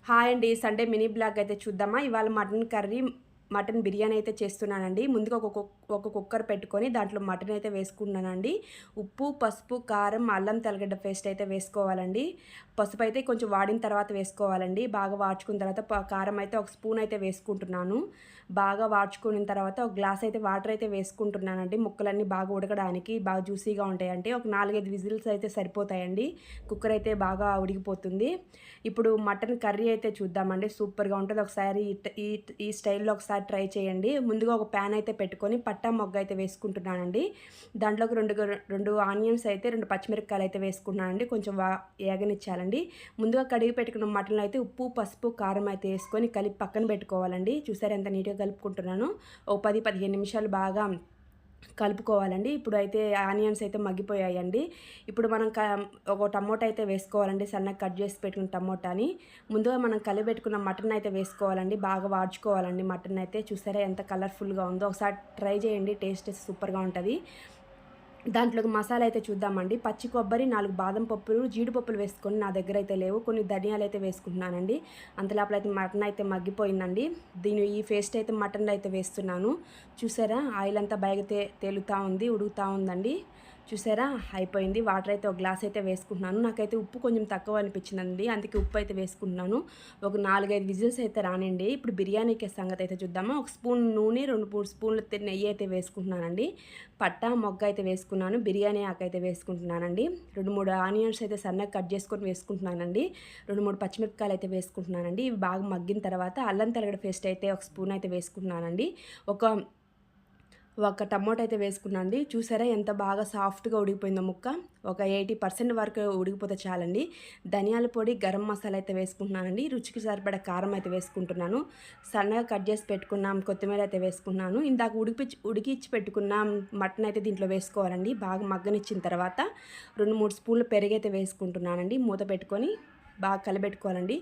Hi అండి. Sunday mini blog అయితే చూద్దామా? ఇవాళ మటన్ బిర్యానీ అయితే చేస్తున్నానండి. ముందుగా ఒక కుక్కర్ పెట్టుకొని దాంట్లో మటన్ అయితే వేసుకుంటున్నానండి. ఉప్పు, పసుపు, కారం, అల్లం తెల్లగడ్డ పేస్ట్ అయితే వేసుకోవాలండి. పసుపు అయితే కొంచెం వాడిన తర్వాత వేసుకోవాలండి. బాగా వాడ్చుకున్న తర్వాత కారం అయితే ఒక స్పూన్ అయితే వేసుకుంటున్నాను. బాగా వాడ్చుకున్న తర్వాత ఒక గ్లాస్ అయితే వాటర్ అయితే వేసుకుంటున్నానండి. ముక్కలన్నీ బాగా ఉడకడానికి బాగా జ్యూసీగా ఉంటాయండి. ఒక 4, 5 విజిల్స్ అయితే సరిపోతాయండి. కుక్కర్ అయితే బాగా ఉడికిపోతుంది. ఇప్పుడు మటన్ కర్రీ అయితే చూద్దామండి. సూపర్‌గా ఉంటది. ఒకసారి ఈ ఈ స్టైల్‌లో ఒకసారి ట్రై చేయండి. ముందుగా ఒక ప్యాన్ అయితే పెట్టుకొని పట్టా మొగ్గ అయితే వేసుకుంటున్నానండి. దాంట్లోకి 2 ఆనియన్స్ అయితే 2 పచ్చిమిరపకాయలు అయితే వేసుకుంటున్నానండి. కొంచెం ఏగనిచ్చాలండి. ముందుగా కడిగి పెట్టుకున్న మటన్‌లో అయితే ఉప్పు, పసుపు, కారం అయితే వేసుకొని కలిపి పక్కన పెట్టుకోవాలండి. చూసారా ఎంత నీట్‌గా కలుపుకుంటున్నానో. ఓ 10, 15 నిమిషాలు బాగా కలుపుకోవాలండి. ఇప్పుడైతే ఆనియన్స్ అయితే మగ్గిపోయాయండి. ఇప్పుడు మనం ఒక టమోటా అయితే వేసుకోవాలండి. సన్నగా కట్ చేసి పెట్టుకున్న టమోటాని. ముందుగా మనం కలిపెట్టుకున్న మటన్ అయితే వేసుకోవాలండి. బాగా వాడ్చుకోవాలండి మటన్ అయితే. చూసారా ఎంత కలర్‌ఫుల్‌గా ఉందో. ఒకసారి ట్రై చేయండి. టేస్ట్ సూపర్‌గా ఉంటది. దాంట్లోకి మసాలా అయితే చూద్దామండి. పచ్చి కొబ్బరి, 4 బాదం పప్పులు, జీడిపప్పులు వేసుకొని నా దగ్గర అయితే లేవు. కొన్ని ధనియాలైతే వేసుకుంటున్నానండి. అంతలోపలైతే మటన్ అయితే మగ్గిపోయిందండి. ఈ పేస్ట్ అయితే మటన్‌లో అయితే వేస్తున్నాను. చూసారా ఆయిల్ అంతా బయట తేలుతా ఉంది, ఉడుకుతా ఉందండి. చూసారా అయిపోయింది. వాటర్ అయితే ఒక గ్లాస్ అయితే వేసుకుంటున్నాను. నాకైతే ఉప్పు కొంచెం తక్కువ అనిపించిందండి. అందుకే ఉప్పు అయితే వేసుకుంటున్నాను. ఒక 4, 5 విజిల్స్ అయితే రానియండి. ఇప్పుడు బిర్యానీకి సంగతి అయితే చూద్దామా. ఒక స్పూన్ నూనె, 2, 3 స్పూన్ల నెయ్యి అయితే వేసుకుంటున్నానండి. పట్టా మొగ్గ అయితే వేసుకున్నాను. బిర్యానీ ఆకు అయితే వేసుకుంటున్నానండి. 2, 3 ఆనియన్స్ అయితే సన్నగా కట్ చేసుకొని వేసుకుంటున్నానండి. 2, 3 పచ్చిమిరపకాయలు అయితే వేసుకుంటున్నానండి. ఇవి బాగా మగ్గిన తర్వాత అల్లం తెల్లగడ్డ పేస్ట్ అయితే ఒక స్పూన్ అయితే వేసుకుంటున్నానండి. ఒక టమోటా అయితే వేసుకున్నాను అండి. చూసారా ఎంత బాగా సాఫ్ట్‌గా ఉడికిపోయిందో ముక్క. ఒక 80% వరకు ఉడికిపోతే చాలండి. ధనియాల పొడి, గరం మసాలా అయితే వేసుకుంటున్నానండి. రుచికి సరిపడా కారం అయితే వేసుకుంటున్నాను. సన్నగా కట్ చేసి పెట్టుకున్నాం కొత్తిమీర అయితే వేసుకున్నాను. ఇందాక ఉడికిచ్చి పెట్టుకున్న మటన్ అయితే దీంట్లో వేసుకోవాలండి. బాగా మగ్గనిచ్చిన తర్వాత 2, 3 స్పూన్లు పెరుగైతే వేసుకుంటున్నానండి. మూత పెట్టుకొని బాగా కలబెట్టుకోవాలండి.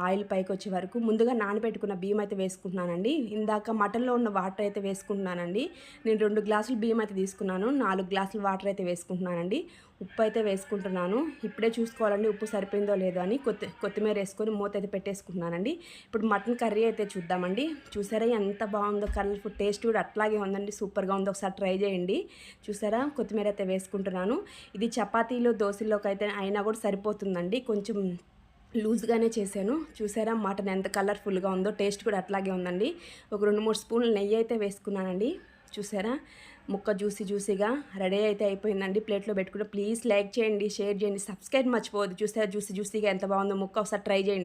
ఆయిల్ పైకొచ్చే వరకు. ముందుగా నానబెట్టుకున్న బియ్యం అయితే వేసుకుంటున్నానండి. ఇందాక మటన్‌లో ఉన్న వాటర్ అయితే వేసుకుంటున్నానండి. నేను 2 గ్లాసులు బియ్యం అయితే తీసుకున్నాను. 4 గ్లాసులు వాటర్ అయితే వేసుకుంటున్నానండి. ఉప్పు అయితే వేసుకుంటున్నాను. ఇప్పుడే చూసుకోవాలండి ఉప్పు సరిపోయిందో లేదో అని. కొత్తిమీర వేసుకొని మూత అయితే పెట్టేసుకుంటున్నానండి. ఇప్పుడు మటన్ కర్రీ అయితే చూద్దామండి. చూసారా ఎంత బాగుందో కలర్ఫుల్, టేస్ట్ కూడా అట్లాగే ఉందండి. సూపర్‌గా ఉంది. ఒకసారి ట్రై చేయండి. చూసారా కొత్తిమీర అయితే వేసుకుంటున్నాను. ఇది చపాతీలు, దోసల్లోకి అయితే అయినా కూడా సరిపోతుందండి. కొంచెం లూజ్‌గానే చేశాను. చూసారా మటన్ ఎంత కలర్‌ఫుల్‌గా ఉందో. టేస్ట్ కూడా అట్లాగే ఉందండి. ఒక 2, 3 స్పూన్లు నెయ్యి అయితే వేసుకున్నానండి. చూసారా ముక్క జ్యూసీగా రెడీ అయితే అయిపోయిందండి. ప్లేట్‌లో పెట్టుకుంటే ప్లీజ్ లైక్ చేయండి, షేర్ చేయండి, సబ్స్క్రైబ్ మర్చిపోవద్దు. చూసారా జ్యూసీగా ఎంత బాగుందో ముక్క. ఒకసారి ట్రై చేయండి.